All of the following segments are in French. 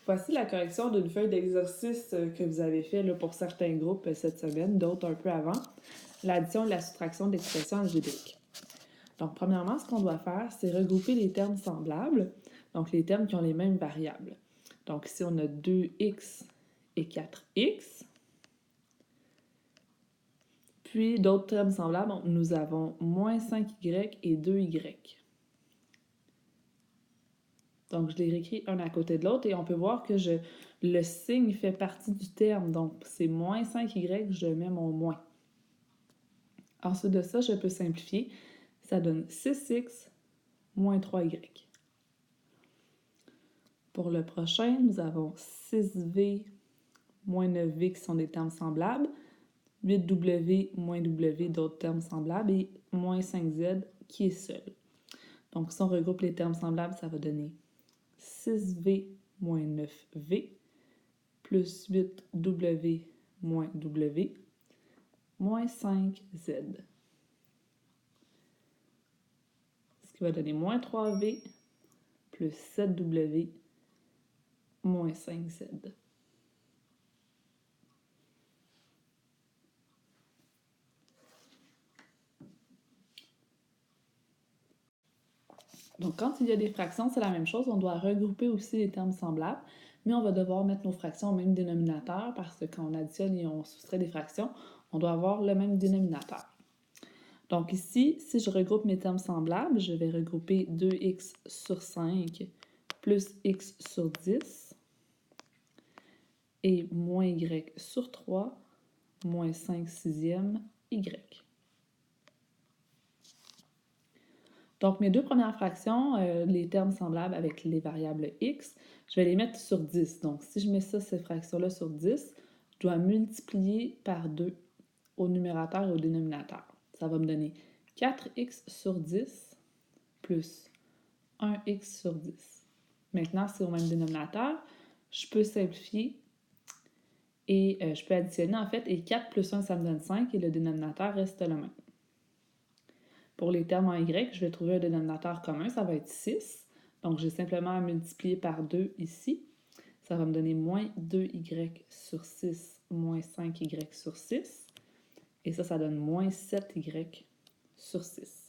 Voici la correction d'une feuille d'exercice que vous avez fait là, pour certains groupes cette semaine, d'autres un peu avant. L'addition et la soustraction d'expressions algébriques. Donc, premièrement, ce qu'on doit faire, c'est regrouper les termes semblables, donc les termes qui ont les mêmes variables. Donc, ici, on a 2x et 4x. Puis, d'autres termes semblables, nous avons moins 5y et 2y. Donc, je les réécris un à côté de l'autre et on peut voir que le signe fait partie du terme. Donc, c'est moins 5y, je mets mon moins. Ensuite de ça, je peux simplifier. Ça donne 6x moins 3y. Pour le prochain, nous avons 6v moins 9v qui sont des termes semblables, 8w moins w d'autres termes semblables et moins 5z qui est seul. Donc, si on regroupe les termes semblables, ça va donner 6v moins 9v plus 8w moins w moins 5z. Ce qui va donner moins 3v plus 7w moins 5z. Donc, quand il y a des fractions, c'est la même chose. On doit regrouper aussi les termes semblables, mais on va devoir mettre nos fractions au même dénominateur parce que quand on additionne et on soustrait des fractions, on doit avoir le même dénominateur. Donc ici, si je regroupe mes termes semblables, je vais regrouper 2x sur 5 plus x sur 10 et moins y sur 3 moins 5 sixièmes y. Donc, mes deux premières fractions, les termes semblables avec les variables x, je vais les mettre sur 10. Donc, si je mets ça, ces fractions-là sur 10, je dois multiplier par 2 au numérateur et au dénominateur. Ça va me donner 4x sur 10 plus 1x sur 10. Maintenant, c'est au même dénominateur. Je peux simplifier et je peux additionner en fait. Et 4 plus 1, ça me donne 5 et le dénominateur reste le même. Pour les termes en y, je vais trouver un dénominateur commun, ça va être 6. Donc, j'ai simplement à multiplier par 2 ici. Ça va me donner moins 2y sur 6 moins 5y sur 6. Et ça donne moins 7y sur 6.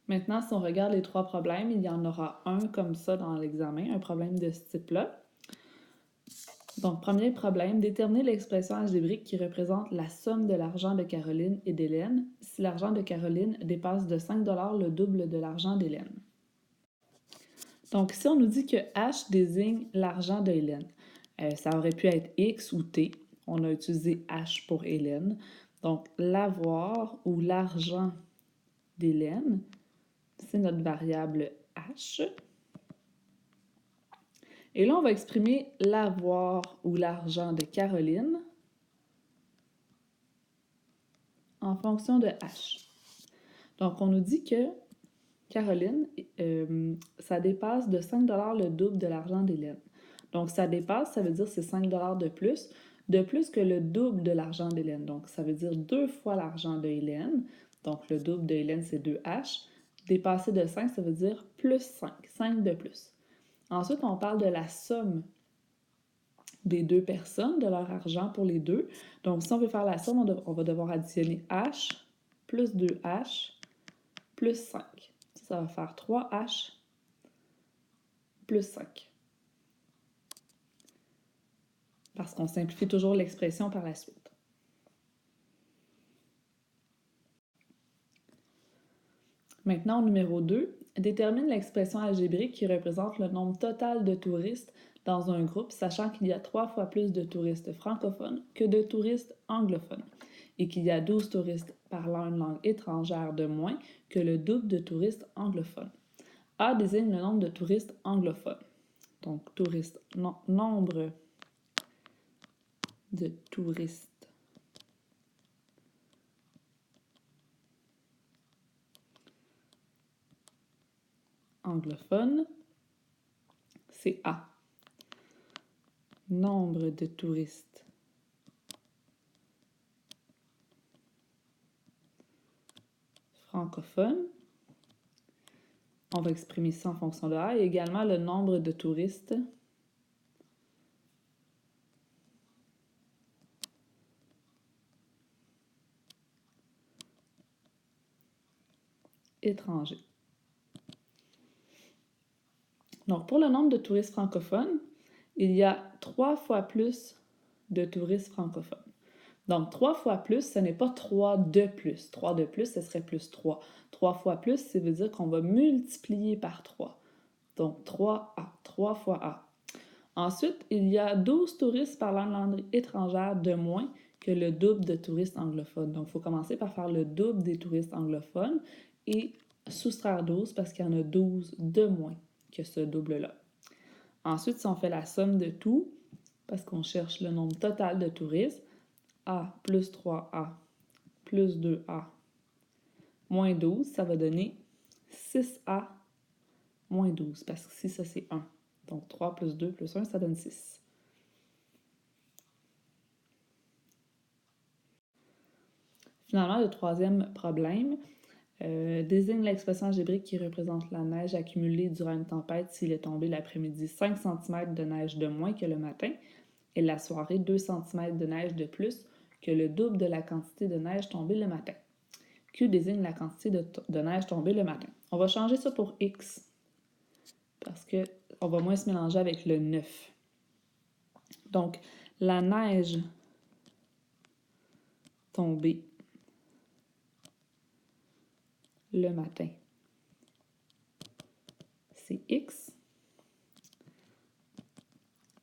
Maintenant, si on regarde les trois problèmes, il y en aura un comme ça dans l'examen, un problème de ce type-là. Donc, premier problème, déterminer l'expression algébrique qui représente la somme de l'argent de Caroline et d'Hélène si l'argent de Caroline dépasse de 5 $ le double de l'argent d'Hélène. Donc, ici, on nous dit que H désigne l'argent de Hélène. Ça aurait pu être X ou T. On a utilisé H pour Hélène. Donc, l'avoir ou l'argent d'Hélène, c'est notre variable H. Et là, on va exprimer l'avoir ou l'argent de Caroline en fonction de H. Donc, on nous dit que Caroline, ça dépasse de 5 $ le double de l'argent d'Hélène. Donc, ça dépasse, ça veut dire c'est 5 $ de plus que le double de l'argent d'Hélène. Donc, ça veut dire 2 fois l'argent de Hélène. Donc, le double de Hélène, c'est 2H. Dépasser de 5, ça veut dire plus 5, 5 de plus. Ensuite, on parle de la somme des deux personnes, de leur argent pour les deux. Donc, si on veut faire la somme, on va devoir additionner H plus 2H plus 5. Ça va faire 3H plus 5. Parce qu'on simplifie toujours l'expression par la suite. Maintenant, au numéro 2, détermine l'expression algébrique qui représente le nombre total de touristes dans un groupe, sachant qu'il y a 3 fois plus de touristes francophones que de touristes anglophones et qu'il y a 12 touristes parlant une langue étrangère de moins que le double de touristes anglophones. A désigne le nombre de touristes anglophones. Donc, nombre de touristes anglophones, c'est A. Nombre de touristes francophones. On va exprimer ça en fonction de A. Et également le nombre de touristes étrangers. Donc, pour le nombre de touristes francophones, il y a 3 fois plus de touristes francophones. Donc, 3 fois plus, ce n'est pas 3 de plus. 3 de plus, ce serait plus 3. 3 fois plus, ça veut dire qu'on va multiplier par 3. Donc, 3A, 3 fois A. Ensuite, il y a 12 touristes parlant langue étrangère de moins que le double de touristes anglophones. Donc, il faut commencer par faire le double des touristes anglophones et soustraire 12 parce qu'il y en a 12 de moins que ce double-là. Ensuite, si on fait la somme de tout, parce qu'on cherche le nombre total de touristes, A plus 3A plus 2A moins 12, ça va donner 6A moins 12, parce que ici, ça c'est 1. Donc 3 plus 2 plus 1, ça donne 6. Finalement, le troisième problème désigne l'expression algébrique qui représente la neige accumulée durant une tempête s'il est tombé l'après-midi 5 cm de neige de moins que le matin et la soirée 2 cm de neige de plus que le double de la quantité de neige tombée le matin. Q désigne la quantité de neige tombée le matin. On va changer ça pour X parce qu'on va moins se mélanger avec le 9. Donc, la neige tombée le matin, c'est X.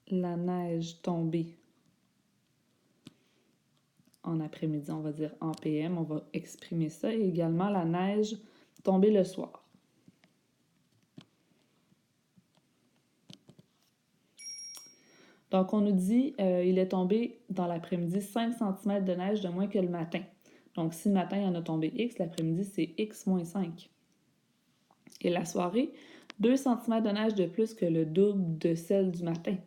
La neige tombée en après-midi, on va dire en PM, on va exprimer ça. Et également la neige tombée le soir. Donc, on nous dit il est tombé dans l'après-midi 5 cm de neige de moins que le matin. Donc, si le matin, il y en a tombé X, l'après-midi, c'est X moins 5. Et la soirée, 2 cm de neige de plus que le double de celle du matin.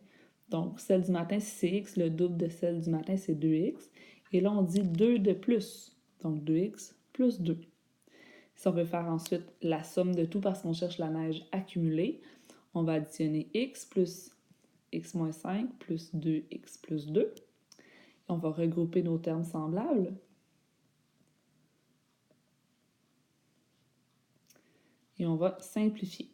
Donc, celle du matin, si c'est X, le double de celle du matin, c'est 2X. Et là, on dit 2 de plus. Donc, 2X plus 2. Si on veut faire ensuite la somme de tout parce qu'on cherche la neige accumulée, on va additionner X plus X moins 5 plus 2X plus 2. On va regrouper nos termes semblables. Et on va simplifier.